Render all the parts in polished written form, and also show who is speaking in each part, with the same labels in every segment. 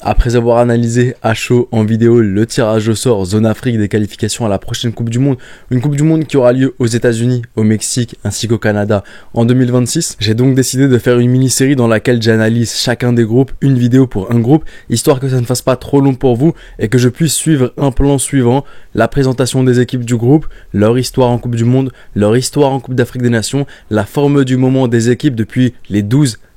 Speaker 1: Après avoir analysé à chaud en vidéo le tirage au sort zone Afrique des qualifications à la prochaine Coupe du Monde, une Coupe du Monde qui aura lieu aux États-Unis, au Mexique ainsi qu'au Canada en 2026, j'ai donc décidé de faire une mini-série dans laquelle j'analyse chacun des groupes, une vidéo pour un groupe, histoire que ça ne fasse pas trop long pour vous et que je puisse suivre un plan suivant, la présentation des équipes du groupe, leur histoire en Coupe du Monde, leur histoire en Coupe d'Afrique des Nations, la forme du moment des équipes depuis les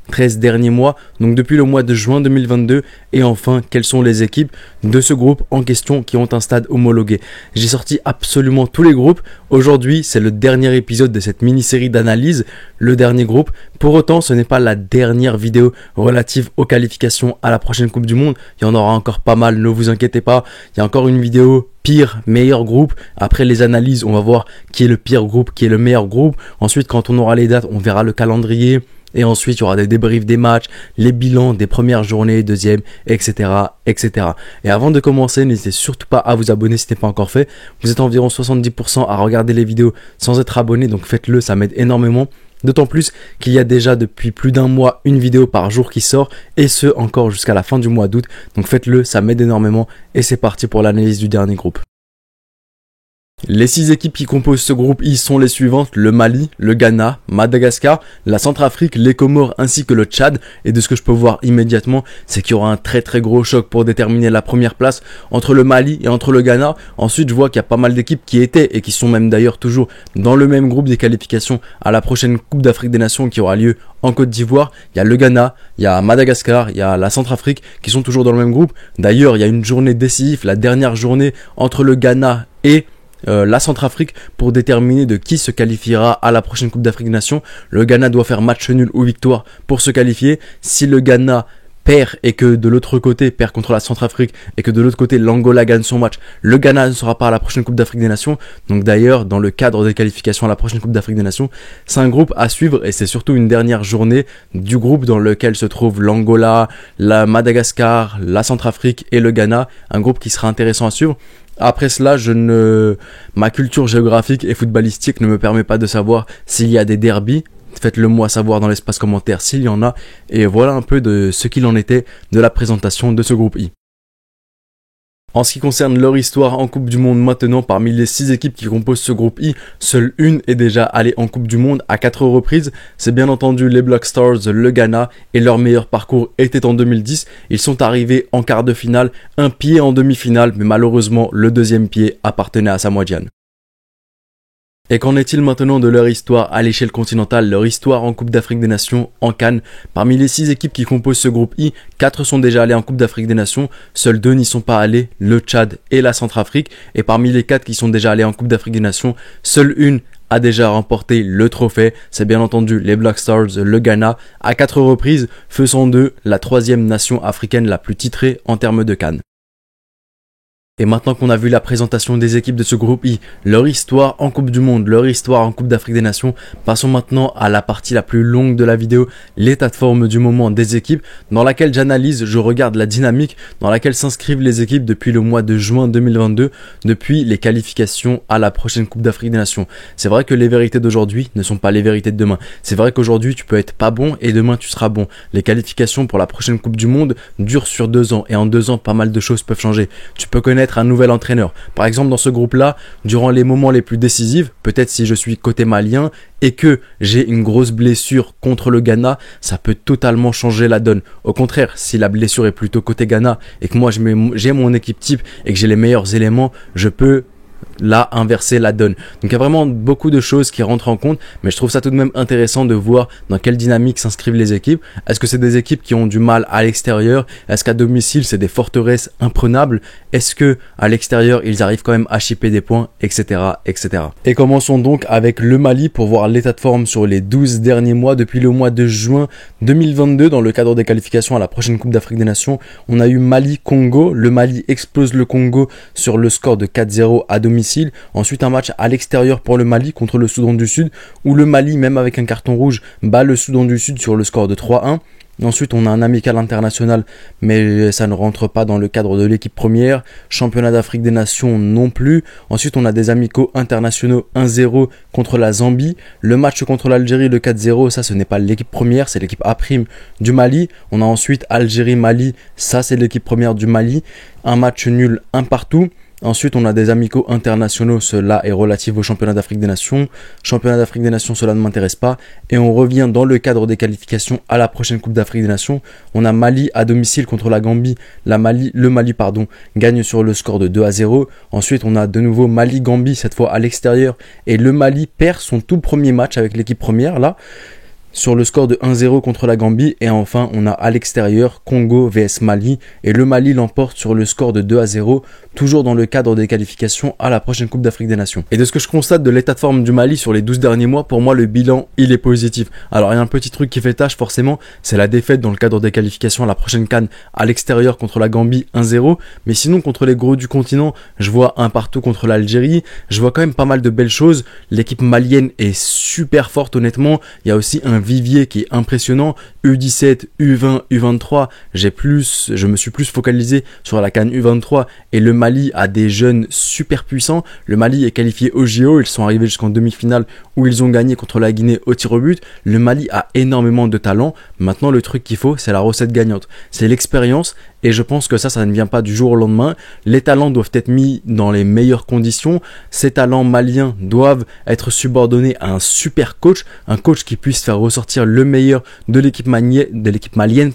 Speaker 1: 13 derniers mois, donc depuis le mois de juin 2022, et enfin quelles sont les équipes de ce groupe en question qui ont un stade homologué. J'ai sorti absolument tous les groupes. Aujourd'hui c'est le dernier épisode de cette mini-série d'analyse, le dernier groupe. Pour autant ce n'est pas la dernière vidéo relative aux qualifications à la prochaine Coupe du Monde, il y en aura encore pas mal, ne vous inquiétez pas, il y a encore une vidéo pire, meilleur groupe. Après les analyses on va voir qui est le pire groupe, qui est le meilleur groupe. Ensuite quand on aura les dates on verra le calendrier. Et ensuite, il y aura des débriefs des matchs, les bilans des premières journées, deuxième, etc., etc. Et avant de commencer, n'hésitez surtout pas à vous abonner si ce n'est pas encore fait. Vous êtes environ 70% à regarder les vidéos sans être abonné, donc faites-le, ça m'aide énormément. D'autant plus qu'il y a déjà depuis plus d'un mois une vidéo par jour qui sort, et ce encore jusqu'à la fin du mois d'août. Donc faites-le, ça m'aide énormément. Et c'est parti pour l'analyse du dernier groupe. Les 6 équipes qui composent ce groupe I sont les suivantes: le Mali, le Ghana, Madagascar, la Centrafrique, les Comores ainsi que le Tchad. Et de ce que je peux voir immédiatement, c'est qu'il y aura un très gros choc pour déterminer la première place entre le Mali et entre le Ghana. Ensuite, je vois qu'il y a pas mal d'équipes qui étaient et qui sont même d'ailleurs toujours dans le même groupe des qualifications à la prochaine Coupe d'Afrique des Nations qui aura lieu en Côte d'Ivoire. Il y a le Ghana, il y a Madagascar, il y a la Centrafrique qui sont toujours dans le même groupe. D'ailleurs, il y a une journée décisive, la dernière journée entre le Ghana et la Centrafrique pour déterminer de qui se qualifiera à la prochaine Coupe d'Afrique des Nations. Le Ghana doit faire match nul ou victoire pour se qualifier. Si le Ghana perd et que de l'autre côté perd contre la Centrafrique et que de l'autre côté l'Angola gagne son match, le Ghana ne sera pas à la prochaine Coupe d'Afrique des Nations. Donc d'ailleurs dans le cadre des qualifications à la prochaine Coupe d'Afrique des Nations, c'est un groupe à suivre et c'est surtout une dernière journée du groupe dans lequel se trouvent l'Angola, la Madagascar, la Centrafrique et le Ghana. Un groupe qui sera intéressant à suivre. Après cela, ma culture géographique et footballistique ne me permet pas de savoir s'il y a des derbies. Faites-le moi savoir dans l'espace commentaire s'il y en a. Et voilà un peu de ce qu'il en était de la présentation de ce groupe I. En ce qui concerne leur histoire en Coupe du Monde maintenant, parmi les 6 équipes qui composent ce groupe I, seule une est déjà allée en Coupe du Monde à 4 reprises. C'est bien entendu les Black Stars, le Ghana, et leur meilleur parcours était en 2010. Ils sont arrivés en quart de finale, un pied en demi-finale, mais malheureusement le deuxième pied appartenait à Samoa Gyan. Et qu'en est-il maintenant de leur histoire à l'échelle continentale, leur histoire en Coupe d'Afrique des Nations, en CAN? Parmi les 6 équipes qui composent ce groupe I, 4 sont déjà allées en Coupe d'Afrique des Nations, seuls 2 n'y sont pas allés, le Tchad et la Centrafrique. Et parmi les 4 qui sont déjà allés en Coupe d'Afrique des Nations, seule une a déjà remporté le trophée, c'est bien entendu les Black Stars, le Ghana, à 4 reprises, faisant d'eux la 3e nation africaine la plus titrée en termes de CAN. Et maintenant qu'on a vu la présentation des équipes de ce groupe I, leur histoire en Coupe du Monde, leur histoire en Coupe d'Afrique des Nations, passons maintenant à la partie la plus longue de la vidéo, l'état de forme du moment des équipes, dans laquelle j'analyse, je regarde la dynamique dans laquelle s'inscrivent les équipes depuis le mois de juin 2022, depuis les qualifications à la prochaine Coupe d'Afrique des Nations. C'est vrai que les vérités d'aujourd'hui ne sont pas les vérités de demain. C'est vrai qu'aujourd'hui tu peux être pas bon et demain tu seras bon. Les qualifications pour la prochaine Coupe du Monde durent sur 2 ans et en 2 ans pas mal de choses peuvent changer. Tu peux connaître un nouvel entraîneur. Par exemple, dans ce groupe-là, durant les moments les plus décisifs, peut-être si je suis côté malien et que j'ai une grosse blessure contre le Ghana, ça peut totalement changer la donne. Au contraire, si la blessure est plutôt côté Ghana et que moi j'ai mon équipe type et que j'ai les meilleurs éléments, je peux là inverser la donne. Donc il y a vraiment beaucoup de choses qui rentrent en compte, mais je trouve ça tout de même intéressant de voir dans quelle dynamique s'inscrivent les équipes. Est-ce que c'est des équipes qui ont du mal à l'extérieur? Est-ce qu'à domicile c'est des forteresses imprenables? Est-ce que à l'extérieur ils arrivent quand même à chipper des points, etc., etc. Et commençons donc avec le Mali pour voir l'état de forme sur les 12 derniers mois depuis le mois de juin 2022 dans le cadre des qualifications à la prochaine Coupe d'Afrique des Nations. On a eu Mali-Congo, le Mali explose le Congo sur le score de 4-0 à domicile. Ensuite un match à l'extérieur pour le Mali contre le Soudan du Sud où le Mali, même avec un carton rouge, bat le Soudan du Sud sur le score de 3-1. Ensuite, on a un amical international, mais ça ne rentre pas dans le cadre de l'équipe première. Championnat d'Afrique des Nations non plus. Ensuite, on a des amicaux internationaux 1-0 contre la Zambie. Le match contre l'Algérie, le 4-0, ça ce n'est pas l'équipe première, c'est l'équipe A' du Mali. On a ensuite Algérie-Mali, ça c'est l'équipe première du Mali. Un match nul, un partout. Ensuite, on a des amicaux internationaux, cela est relatif au championnat d'Afrique des Nations. Championnat d'Afrique des Nations, cela ne m'intéresse pas. Et on revient dans le cadre des qualifications à la prochaine Coupe d'Afrique des Nations. On a Mali à domicile contre la Gambie. Le Mali gagne sur le score de 2-0. Ensuite, on a de nouveau Mali-Gambie, cette fois à l'extérieur. Et le Mali perd son tout premier match avec l'équipe première, là, sur le score de 1-0 contre la Gambie. Et enfin, on a à l'extérieur Congo vs Mali. Et le Mali l'emporte sur le score de 2-0, toujours dans le cadre des qualifications à la prochaine Coupe d'Afrique des Nations. Et de ce que je constate de l'état de forme du Mali sur les 12 derniers mois, pour moi, le bilan, il est positif. Alors, il y a un petit truc qui fait tâche, forcément, c'est la défaite dans le cadre des qualifications à la prochaine CAN à l'extérieur contre la Gambie 1-0. Mais sinon, contre les gros du continent, je vois un partout contre l'Algérie. Je vois quand même pas mal de belles choses. L'équipe malienne est super forte, honnêtement. Il y a aussi un vivier qui est impressionnant, U17, U20, U23, je me suis plus focalisé sur la CAN U23 et le Mali a des jeunes super puissants. Le Mali est qualifié au JO, ils sont arrivés jusqu'en demi-finale où ils ont gagné contre la Guinée au tir au but. Le Mali a énormément de talent. Maintenant, le truc qu'il faut, c'est la recette gagnante, c'est l'expérience. Et je pense que ça ne vient pas du jour au lendemain. Les talents doivent être mis dans les meilleures conditions. Ces talents maliens doivent être subordonnés à un super coach, un coach qui puisse faire ressortir le meilleur de l'équipe malienne,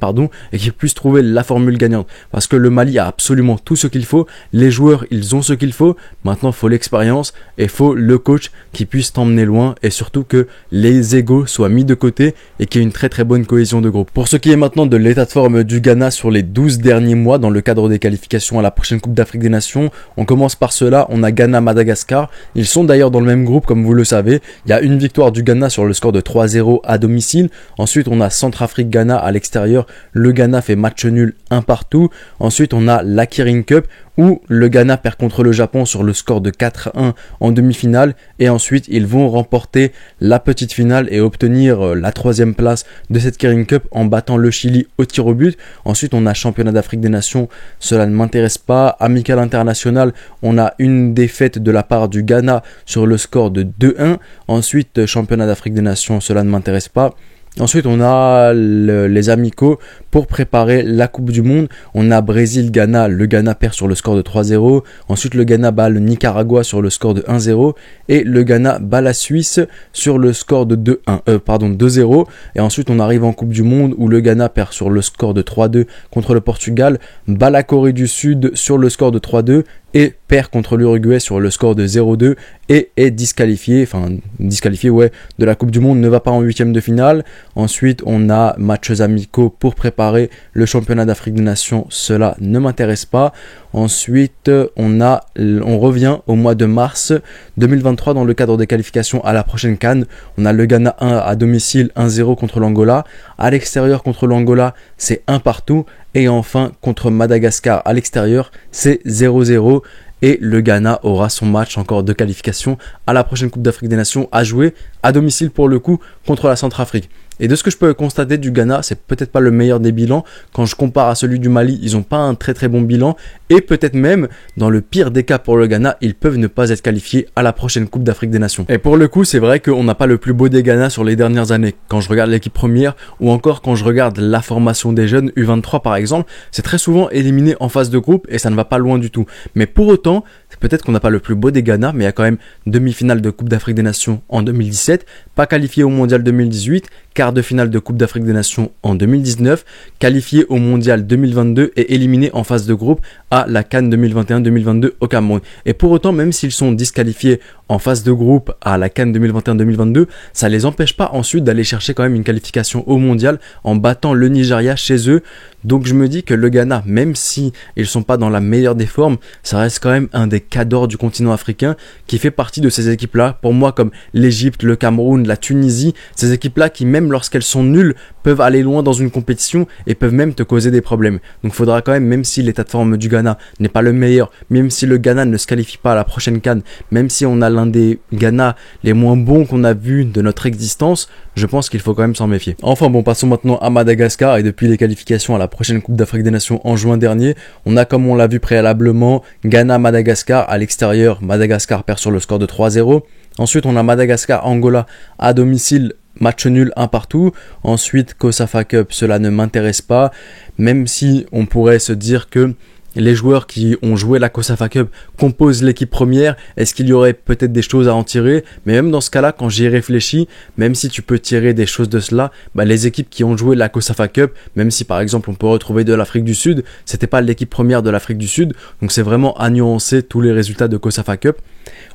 Speaker 1: et qui puisse trouver la formule gagnante. Parce que le Mali a absolument tout ce qu'il faut. Les joueurs, ils ont ce qu'il faut. Maintenant, il faut l'expérience et il faut le coach qui puisse t'emmener loin et surtout que les égos soient mis de côté et qu'il y ait une très très bonne cohésion de groupe. Pour ce qui est maintenant de l'état de forme du Ghana sur les 12 derniers mois dans le cadre des qualifications à la prochaine Coupe d'Afrique des Nations, on commence par cela. On a Ghana-Madagascar. Ils sont d'ailleurs dans le même groupe comme vous le savez. Il y a une victoire du Ghana sur le score de 3-0 à domicile. Ensuite, on a Centrafrique-Ghana à l'extérieur. Le Ghana fait match nul, un partout. Ensuite, on a la Kirin Cup où le Ghana perd contre le Japon sur le score de 4-1 en demi-finale. Et ensuite, ils vont remporter la petite finale et obtenir la 3e place de cette Kirin Cup en battant le Chili au tir au but. Ensuite, on a Championnat d'Afrique des Nations. Cela ne m'intéresse pas. Amical international, on a une défaite de la part du Ghana sur le score de 2-1. Ensuite, Championnat d'Afrique des Nations, cela ne m'intéresse pas. Ensuite, on a les amicaux pour préparer la Coupe du Monde. On a Brésil-Ghana. Le Ghana perd sur le score de 3-0. Ensuite, le Ghana bat le Nicaragua sur le score de 1-0. Et le Ghana bat la Suisse sur le score de 2-0. Et ensuite, on arrive en Coupe du Monde où le Ghana perd sur le score de 3-2 contre le Portugal. Bat la Corée du Sud sur le score de 3-2. Et perd contre l'Uruguay sur le score de 0-2 et est disqualifié de la Coupe du Monde, ne va pas en 8e de finale. Ensuite, on a matchs amicaux pour préparer le championnat d'Afrique des Nations, cela ne m'intéresse pas. Ensuite, on revient au mois de mars 2023 dans le cadre des qualifications à la prochaine CAN. On a le Ghana 1 à domicile, 1-0 contre l'Angola. À l'extérieur contre l'Angola, c'est 1 partout. Et enfin, contre Madagascar à l'extérieur, c'est 0-0. Et le Ghana aura son match encore de qualification à la prochaine Coupe d'Afrique des Nations à jouer à domicile pour le coup contre la Centrafrique. Et de ce que je peux constater du Ghana, c'est peut-être pas le meilleur des bilans. Quand je compare à celui du Mali, ils n'ont pas un très très bon bilan. Et peut-être même, dans le pire des cas pour le Ghana, ils peuvent ne pas être qualifiés à la prochaine Coupe d'Afrique des Nations. Et pour le coup, c'est vrai qu'on n'a pas le plus beau des Ghana sur les dernières années. Quand je regarde l'équipe première, ou encore quand je regarde la formation des jeunes, U23 par exemple, c'est très souvent éliminé en phase de groupe et ça ne va pas loin du tout. Mais pour autant, c'est peut-être qu'on n'a pas le plus beau des Ghana, mais il y a quand même demi-finale de Coupe d'Afrique des Nations en 2017, pas qualifié au Mondial 2018, quart de finale de Coupe d'Afrique des Nations en 2019, qualifié au Mondial 2022 et éliminé en phase de groupe à la CAN 2021-2022 au Cameroun. Et pour autant, même s'ils sont disqualifiés en phase de groupe à la CAN 2021-2022, ça les empêche pas ensuite d'aller chercher quand même une qualification au Mondial en battant le Nigeria chez eux. Donc je me dis que le Ghana, même si ils sont pas dans la meilleure des formes, ça reste quand même un des cadors du continent africain qui fait partie de ces équipes-là. Pour moi, comme l'Égypte, le Cameroun, la Tunisie, ces équipes-là qui même lorsqu'elles sont nulles peuvent aller loin dans une compétition et peuvent même te causer des problèmes. Donc il faudra quand même si l'état de forme du Ghana n'est pas le meilleur, même si le Ghana ne se qualifie pas à la prochaine CAN, même si on a l'un des Ghana les moins bons qu'on a vu de notre existence, je pense qu'il faut quand même s'en méfier. Enfin bon, passons maintenant à Madagascar, et depuis les qualifications à la prochaine Coupe d'Afrique des Nations en juin dernier, on a, comme on l'a vu préalablement, Ghana-Madagascar à l'extérieur. Madagascar perd sur le score de 3-0. Ensuite, on a Madagascar-Angola à domicile, match nul 1 partout. Ensuite, COSAFA Cup, cela ne m'intéresse pas, même si on pourrait se dire que les joueurs qui ont joué la COSAFA Cup composent l'équipe première. Est-ce qu'il y aurait peut-être des choses à en tirer? Mais même dans ce cas-là, quand j'y réfléchis, même si tu peux tirer des choses de cela, les équipes qui ont joué la COSAFA Cup, même si par exemple on peut retrouver de l'Afrique du Sud, c'était pas l'équipe première de l'Afrique du Sud, donc c'est vraiment à nuancer tous les résultats de COSAFA Cup.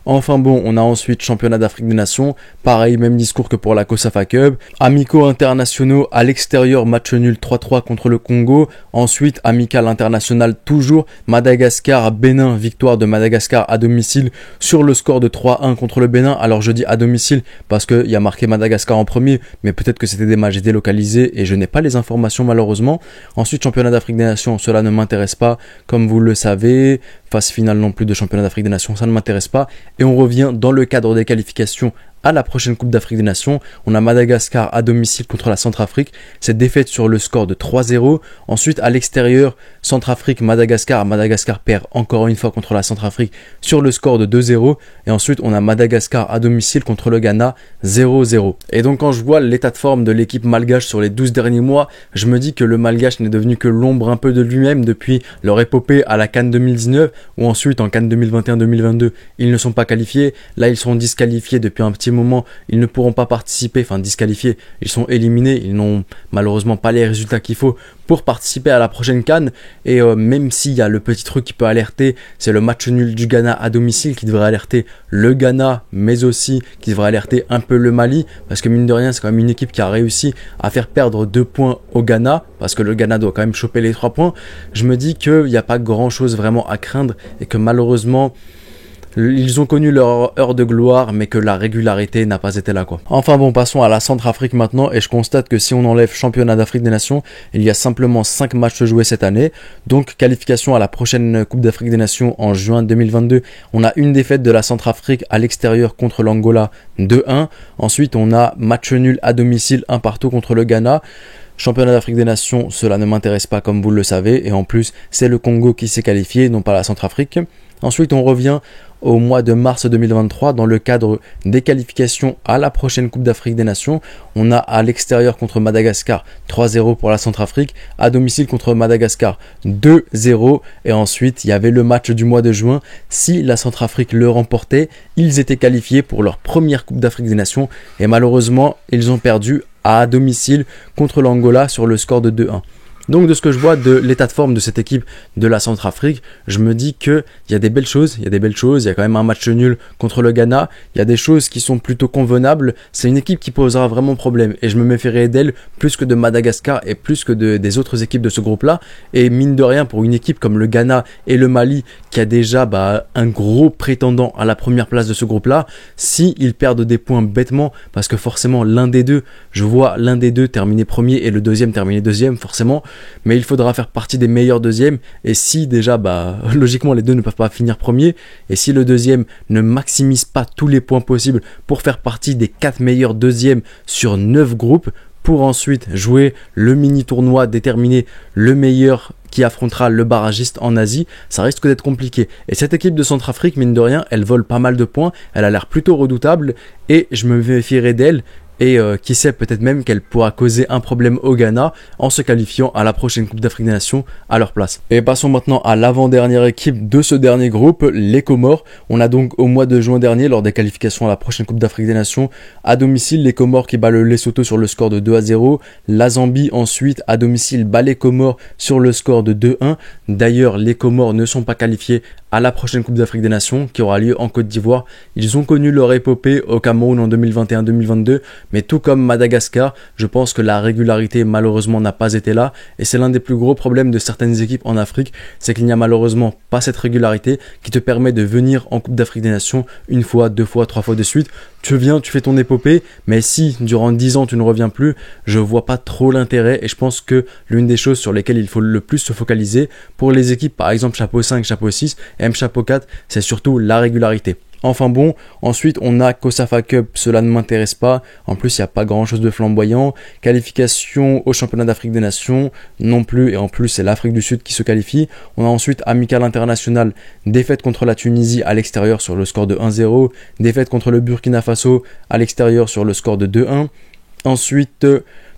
Speaker 1: Enfin bon, on a ensuite championnat d'Afrique des Nations, pareil, même discours que pour la COSAFA Cup. Amicaux internationaux à l'extérieur, match nul 3-3 contre le Congo. Ensuite, amical international toujours, Madagascar, Bénin, victoire de Madagascar à domicile sur le score de 3-1 contre le Bénin. Alors je dis à domicile parce qu'il y a marqué Madagascar en premier, mais peut-être que c'était des matchs délocalisés et je n'ai pas les informations malheureusement. Ensuite, championnat d'Afrique des Nations, cela ne m'intéresse pas, comme vous le savez. Phase finale non plus de championnat d'Afrique des Nations, ça ne m'intéresse pas. Et on revient dans le cadre des qualifications à la prochaine Coupe d'Afrique des Nations. On a Madagascar à domicile contre la Centrafrique. Cette défaite sur le score de 3-0. Ensuite, à l'extérieur, Centrafrique, Madagascar. Madagascar perd encore une fois contre la Centrafrique sur le score de 2-0. Et ensuite, on a Madagascar à domicile contre le Ghana 0-0. Et donc, quand je vois l'état de forme de l'équipe malgache sur les 12 derniers mois, je me dis que le malgache n'est devenu que l'ombre un peu de lui-même depuis leur épopée à la CAN 2019, ou ensuite en CAN 2021-2022, ils ne sont pas qualifiés. Là, ils sont disqualifiés depuis un petit moment, ils ne pourront pas participer, enfin disqualifiés, ils sont éliminés, ils n'ont malheureusement pas les résultats qu'il faut pour participer à la prochaine CAN. Et même s'il y a le petit truc qui peut alerter, c'est le match nul du Ghana à domicile qui devrait alerter le Ghana, mais aussi qui devrait alerter un peu le Mali, parce que mine de rien, c'est quand même une équipe qui a réussi à faire perdre 2 points au Ghana, parce que le Ghana doit quand même choper les 3 points. Je me dis qu'il n'y a pas grand chose vraiment à craindre et que malheureusement, ils ont connu leur heure de gloire, mais que la régularité n'a pas été là, quoi. Enfin bon, passons à la Centrafrique maintenant, et je constate que si on enlève championnat d'Afrique des Nations, il y a simplement 5 matchs joués cette année. Donc, qualification à la prochaine Coupe d'Afrique des Nations en juin 2022. On a une défaite de la Centrafrique à l'extérieur contre l'Angola 2-1. Ensuite, on a match nul à domicile 1 partout contre le Ghana. Championnat d'Afrique des Nations, cela ne m'intéresse pas comme vous le savez, et en plus, c'est le Congo qui s'est qualifié, non pas la Centrafrique. Ensuite, on revient au mois de mars 2023 dans le cadre des qualifications à la prochaine Coupe d'Afrique des Nations. On a à l'extérieur contre Madagascar 3-0 pour la Centrafrique, à domicile contre Madagascar 2-0, et ensuite il y avait le match du mois de juin. Si la Centrafrique le remportait, ils étaient qualifiés pour leur première Coupe d'Afrique des Nations, et malheureusement ils ont perdu à domicile contre l'Angola sur le score de 2-1. Donc de ce que je vois de l'état de forme de cette équipe de la Centrafrique, je me dis qu'il y a des belles choses, il y a quand même un match nul contre le Ghana, il y a des choses qui sont plutôt convenables, c'est une équipe qui posera vraiment problème et je me méfierai d'elle plus que de Madagascar et plus que des autres équipes de ce groupe-là. Et mine de rien, pour une équipe comme le Ghana et le Mali qui a déjà un gros prétendant à la première place de ce groupe-là, si ils perdent des points bêtement, parce que forcément je vois l'un des deux terminer premier et le deuxième terminer deuxième forcément, mais il faudra faire partie des meilleurs deuxièmes, et si déjà logiquement les deux ne peuvent pas finir premier, et si le deuxième ne maximise pas tous les points possibles pour faire partie des 4 meilleurs deuxièmes sur 9 groupes, pour ensuite jouer le mini tournoi, déterminer le meilleur qui affrontera le barragiste en Asie, ça risque d'être compliqué. Et cette équipe de Centrafrique, mine de rien, elle vole pas mal de points, elle a l'air plutôt redoutable, et je me méfierai d'elle. Et qui sait, peut-être même qu'elle pourra causer un problème au Ghana en se qualifiant à la prochaine Coupe d'Afrique des Nations à leur place. Et passons maintenant à l'avant-dernière équipe de ce dernier groupe, les Comores. On a donc au mois de juin dernier, lors des qualifications à la prochaine Coupe d'Afrique des Nations, à domicile, les Comores qui bat le Lesotho sur le score de 2-0. La Zambie ensuite, à domicile, bat les Comores sur le score de 2-1. D'ailleurs, les Comores ne sont pas qualifiés à la prochaine Coupe d'Afrique des Nations qui aura lieu en Côte d'Ivoire. Ils ont connu leur épopée au Cameroun en 2021-2022, mais tout comme Madagascar, je pense que la régularité malheureusement n'a pas été là, et c'est l'un des plus gros problèmes de certaines équipes en Afrique, c'est qu'il n'y a malheureusement pas cette régularité qui te permet de venir en Coupe d'Afrique des Nations une fois, deux fois, trois fois de suite. Tu viens, tu fais ton épopée, mais si durant 10 ans tu ne reviens plus, je vois pas trop l'intérêt, et je pense que l'une des choses sur lesquelles il faut le plus se focaliser pour les équipes, par exemple chapeau 5, chapeau 6 et même chapeau 4, c'est surtout la régularité. Enfin bon, ensuite on a COSAFA Cup, cela ne m'intéresse pas, en plus il n'y a pas grand chose de flamboyant, qualification au championnat d'Afrique des Nations, non plus, et en plus c'est l'Afrique du Sud qui se qualifie. On a ensuite Amical International, défaite contre la Tunisie à l'extérieur sur le score de 1-0, défaite contre le Burkina Faso à l'extérieur sur le score de 2-1, ensuite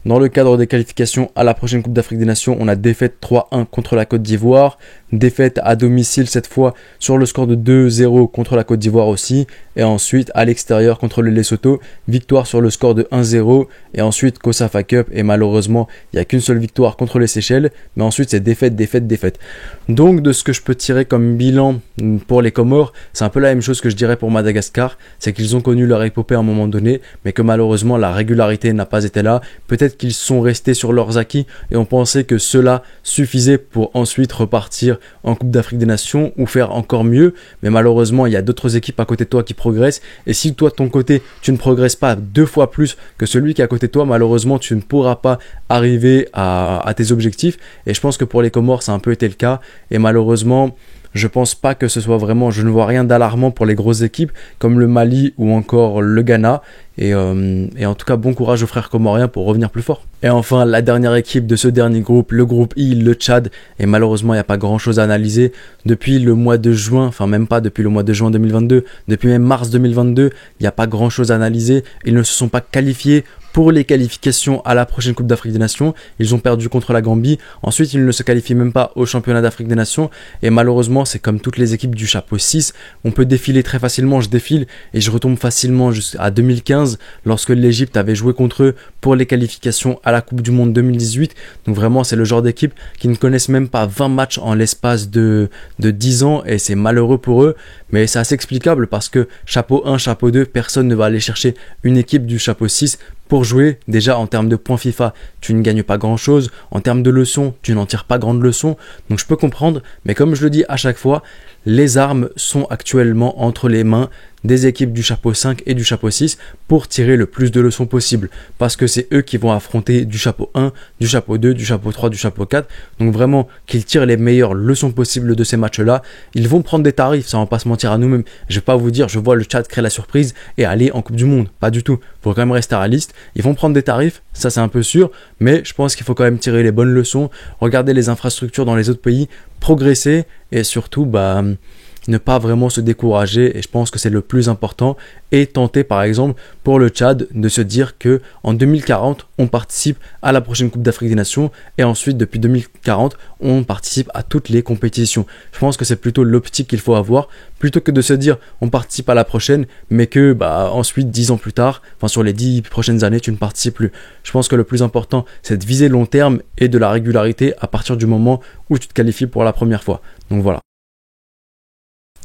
Speaker 1: dans le cadre des qualifications à la prochaine Coupe d'Afrique des Nations, on a défaite 3-1 contre la Côte d'Ivoire, défaite à domicile cette fois sur le score de 2-0 contre la Côte d'Ivoire aussi, et ensuite à l'extérieur contre le Lesotho, victoire sur le score de 1-0, et ensuite COSAFA Cup, et malheureusement il n'y a qu'une seule victoire contre les Seychelles, mais ensuite c'est défaite. Donc de ce que je peux tirer comme bilan pour les Comores, c'est un peu la même chose que je dirais pour Madagascar, c'est qu'ils ont connu leur épopée à un moment donné, mais que malheureusement la régularité n'a pas été là, peut-être qu'ils sont restés sur leurs acquis et on pensait que cela suffisait pour ensuite repartir en Coupe d'Afrique des Nations ou faire encore mieux, mais malheureusement il y a d'autres équipes à côté de toi qui progressent, et si toi de ton côté tu ne progresses pas 2 fois plus que celui qui est à côté de toi, malheureusement tu ne pourras pas arriver à tes objectifs, et je pense que pour les Comores ça a un peu été le cas, et malheureusement je pense pas que ce soit vraiment, je ne vois rien d'alarmant pour les grosses équipes comme le Mali ou encore le Ghana. Et en tout cas, bon courage aux frères comoriens pour revenir plus fort. Et enfin, la dernière équipe de ce dernier groupe, le groupe I, le Tchad. Et malheureusement, il n'y a pas grand chose à analyser. Depuis le mois de juin, enfin même pas depuis le mois de juin 2022, depuis même mars 2022, il n'y a pas grand chose à analyser. Ils ne se sont pas qualifiés pour les qualifications à la prochaine Coupe d'Afrique des Nations. Ils ont perdu contre la Gambie. Ensuite, ils ne se qualifient même pas au championnat d'Afrique des Nations. Et malheureusement, c'est comme toutes les équipes du chapeau 6. On peut défiler très facilement. Je défile et je retombe facilement jusqu'à 2015 lorsque l'Égypte avait joué contre eux pour les qualifications à la Coupe du Monde 2018. Donc vraiment, c'est le genre d'équipe qui ne connaissent même pas 20 matchs en l'espace de 10 ans. Et c'est malheureux pour eux. Mais c'est assez explicable parce que chapeau 1, chapeau 2, personne ne va aller chercher une équipe du chapeau 6 pour jouer. Déjà en termes de points FIFA, tu ne gagnes pas grand chose. En termes de leçons, tu n'en tires pas grande leçon. Donc je peux comprendre, mais comme je le dis à chaque fois, les armes sont actuellement entre les mains des équipes du chapeau 5 et du chapeau 6 pour tirer le plus de leçons possible, parce que c'est eux qui vont affronter du chapeau 1, du chapeau 2, du chapeau 3, du chapeau 4. Donc vraiment qu'ils tirent les meilleures leçons possibles de ces matchs-là. Ils vont prendre des tarifs, ça on va pas se mentir à nous-mêmes. Je vais pas vous dire je vois le Tchad créer la surprise et aller en Coupe du Monde, pas du tout. Faut quand même rester réaliste. Ils vont prendre des tarifs, ça c'est un peu sûr, mais je pense qu'il faut quand même tirer les bonnes leçons, regarder les infrastructures dans les autres pays, progresser et surtout ne pas vraiment se décourager, et je pense que c'est le plus important, et tenter par exemple pour le Tchad de se dire que en 2040 on participe à la prochaine Coupe d'Afrique des Nations, et ensuite depuis 2040 on participe à toutes les compétitions. Je pense que c'est plutôt l'optique qu'il faut avoir, plutôt que de se dire on participe à la prochaine mais que ensuite 10 ans plus tard, enfin sur les 10 prochaines années tu ne participes plus. Je pense que le plus important c'est de viser long terme et de la régularité à partir du moment où tu te qualifies pour la première fois. Donc voilà.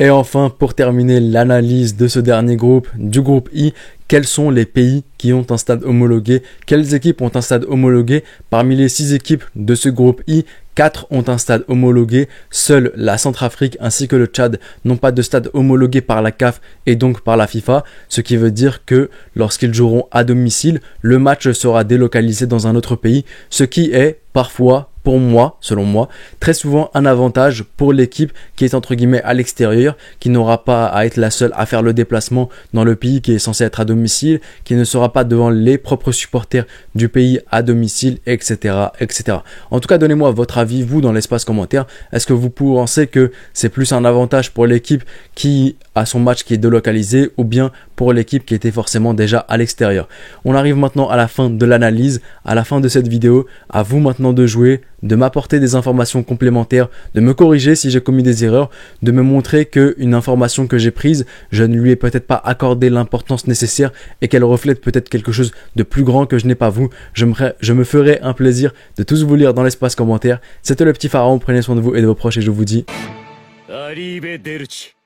Speaker 1: Et enfin, pour terminer l'analyse de ce dernier groupe, du groupe I, quels sont les pays qui ont un stade homologué? Quelles équipes ont un stade homologué? Parmi les 6 équipes de ce groupe I, 4 ont un stade homologué. Seule la Centrafrique ainsi que le Tchad n'ont pas de stade homologué par la CAF et donc par la FIFA, ce qui veut dire que lorsqu'ils joueront à domicile, le match sera délocalisé dans un autre pays, ce qui est parfois, pour moi, selon moi, très souvent un avantage pour l'équipe qui est entre guillemets à l'extérieur, qui n'aura pas à être la seule à faire le déplacement dans le pays qui est censé être à domicile, qui ne sera pas devant les propres supporters du pays à domicile, etc., etc. En tout cas, donnez-moi votre avis, vous, dans l'espace commentaire. Est-ce que vous pensez que c'est plus un avantage pour l'équipe qui a son match qui est délocalisé, ou bien pour l'équipe qui était forcément déjà à l'extérieur? On arrive maintenant à la fin de l'analyse, à la fin de cette vidéo. À vous maintenant de jouer, de m'apporter des informations complémentaires, de me corriger si j'ai commis des erreurs, de me montrer qu'une information que j'ai prise, je ne lui ai peut-être pas accordé l'importance nécessaire et qu'elle reflète peut-être quelque chose de plus grand que je n'ai pas vu. Je me ferai un plaisir de tous vous lire dans l'espace commentaire. C'était le petit pharaon, prenez soin de vous et de vos proches et je vous dis... Arrivederci.